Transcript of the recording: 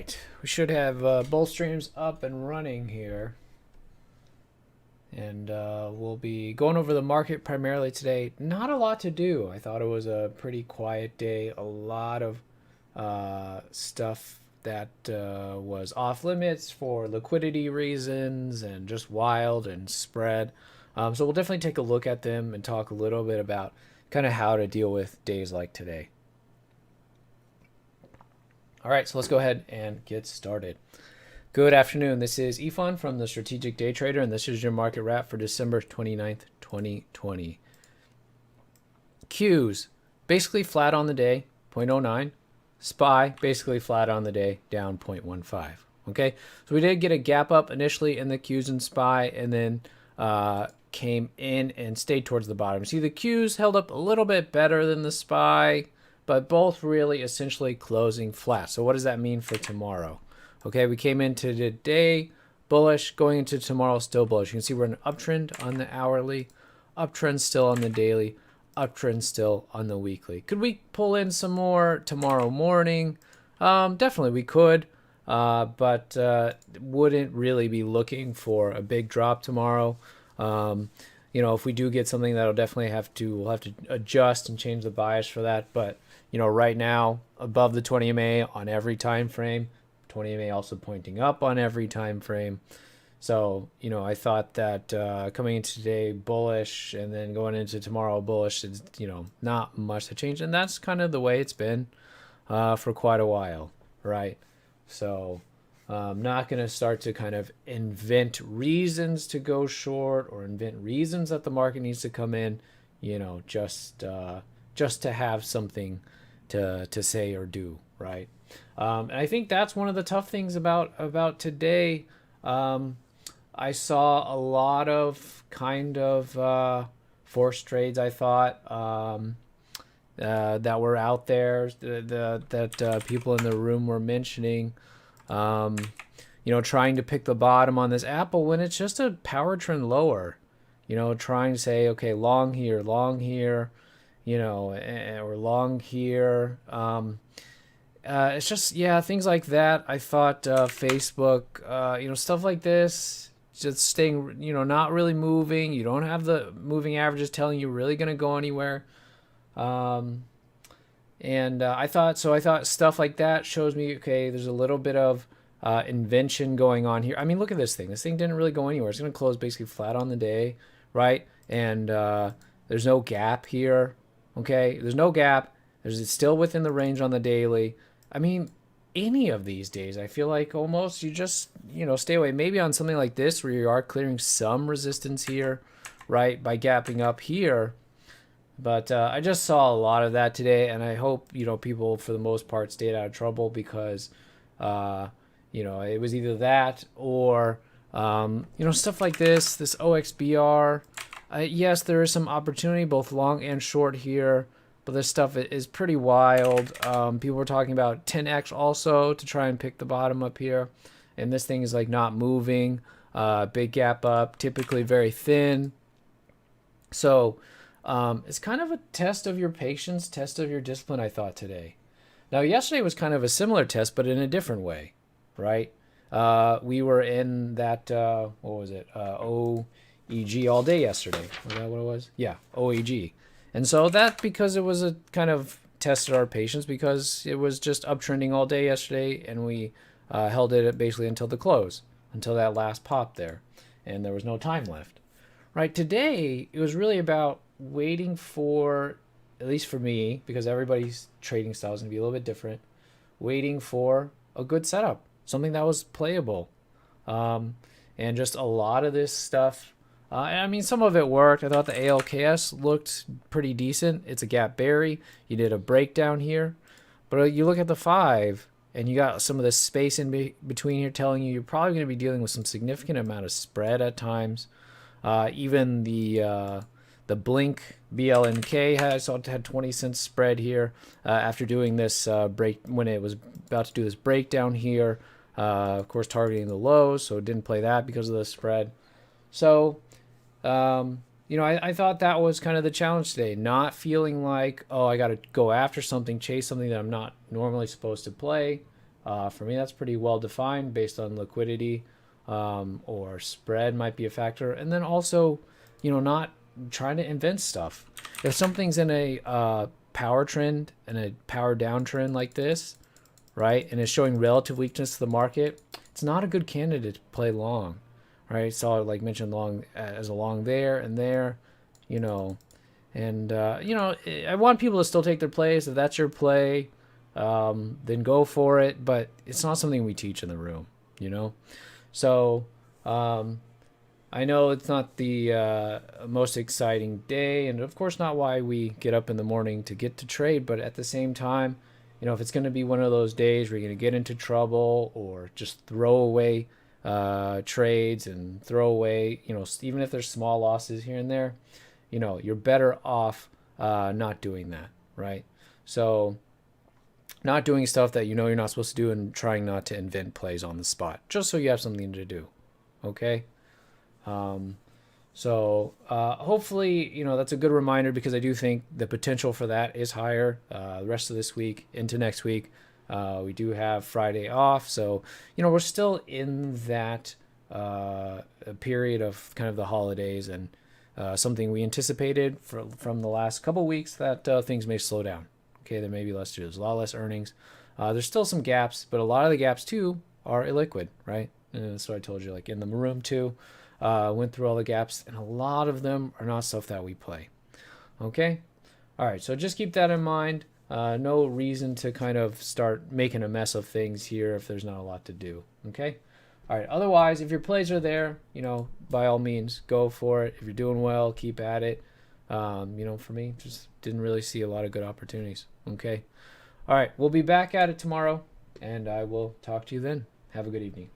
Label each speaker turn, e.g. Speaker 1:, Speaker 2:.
Speaker 1: right, we should have both streams up and running here. And we'll be going over the market primarily today. Not a lot to do. I thought it was a pretty quiet day. A lot of stuff that was off limits for liquidity reasons and just wild and spread. So we'll definitely take a look at them and talk a little bit about kind of how to deal with days like today. All right, so let's go ahead and get started. Good afternoon. This is Ifan from the Strategic Day Trader, and this is your market wrap for December 29th, 2020. Qs basically flat on the day, 0.09. SPY basically flat on the day, down 0.15. Okay, so we did get a gap up initially in the Qs and SPY, and then came in and stayed towards the bottom. See, the Qs held up a little bit better than the SPY, but both really essentially closing flat. So what does that mean for tomorrow? Okay, we came into today bullish, going into tomorrow still bullish. You can see we're in an uptrend on the hourly, uptrend still on the daily, uptrend still on the weekly. Could we pull in some more tomorrow morning? Definitely we could, but wouldn't really be looking for a big drop tomorrow. If we do get something, we'll have to adjust and change the bias for that. But right now, above the 20 MA on every time frame, 20 MA also pointing up on every time frame. So, I thought that coming into today bullish and then going into tomorrow bullish is, not much to change. And that's kind of the way it's been for quite a while, right? So I'm not going to start to kind of invent reasons to go short or invent reasons that the market needs to come in, just to have something to say or do, right? And I think that's one of the tough things about today. I saw a lot of kind of forced trades, I thought, that were out there that people in the room were mentioning. Trying to pick the bottom on this Apple when it's just a power trend lower. Trying to say, okay, long here, or long here. It's just, things like that. I thought Facebook, stuff like this, just staying, not really moving. You don't have the moving averages telling you really going to go anywhere. I thought stuff like that shows me, okay, there's a little bit of invention going on here. I mean, look at this thing. This thing didn't really go anywhere. It's going to close basically flat on the day, right? And there's no gap here. Okay, there's no gap. It's still within the range on the daily. I mean, any of these days, I feel like almost you just, stay away. Maybe on something like this where you are clearing some resistance here, right, by gapping up here. But I just saw a lot of that today, and I hope, people for the most part stayed out of trouble because, it was either that or, stuff like this OXBR. Yes, there is some opportunity, both long and short here. But this stuff is pretty wild. People were talking about 10x also to try and pick the bottom up here. And this thing is like not moving. Big gap up, typically very thin. So it's kind of a test of your patience, test of your discipline, I thought, today. Now, yesterday was kind of a similar test, but in a different way, right? We were in that, what was it? OEG all day yesterday. Was that what it was? Yeah, OEG. And so that, because it was a kind of tested our patience because it was just uptrending all day yesterday, and we held it basically until the close, until that last pop there, and there was no time left. Right, today it was really about waiting for, at least for me, because everybody's trading style is going to be a little bit different, waiting for a good setup, something that was playable. And just a lot of this stuff. I mean, some of it worked. I thought the ALKS looked pretty decent. It's a gap berry. You did a breakdown here. But you look at the 5, and you got some of this space in between here telling you you're probably going to be dealing with some significant amount of spread at times. Even the Blink BLNK had 20 cents spread here after doing this break when it was about to do this breakdown here. Of course, targeting the lows, so it didn't play that because of the spread. So, I thought that was kind of the challenge today, not feeling like, oh, I got to go after something, chase something that I'm not normally supposed to play, For me, that's pretty well defined based on liquidity, or spread might be a factor. And then also, not trying to invent stuff. If something's in a power trend and a power downtrend like this, right, and it's showing relative weakness to the market, it's not a good candidate to play long, right? So like mentioned, long as a long there and there, you know, and I want people to still take their plays. If that's your play, then go for it. But it's not something we teach in the room, you know. So I know it's not the most exciting day, and of course not why we get up in the morning to get to trade. But at the same time, if it's going to be one of those days where you're going to get into trouble or just throw away trades and throw away, even if there's small losses here and there, you're better off not doing that, right? So not doing stuff that you're not supposed to do and trying not to invent plays on the spot, just so you have something to do, okay? So hopefully, that's a good reminder, because I do think the potential for that is higher the rest of this week into next week. We do have Friday off, so we're still in that period of kind of the holidays, and something we anticipated from the last couple weeks, that things may slow down. Okay, there may be less to do. There's a lot less earnings. There's still some gaps, but a lot of the gaps too are illiquid, right? And so I told you, like in the room too, went through all the gaps, and a lot of them are not stuff that we play. Okay, all right. So just keep that in mind. No reason to kind of start making a mess of things here if there's not a lot to do. Okay. All right. Otherwise, if your plays are there, by all means, go for it. If you're doing well, keep at it. For me, just didn't really see a lot of good opportunities. Okay. All right. We'll be back at it tomorrow, and I will talk to you then. Have a good evening.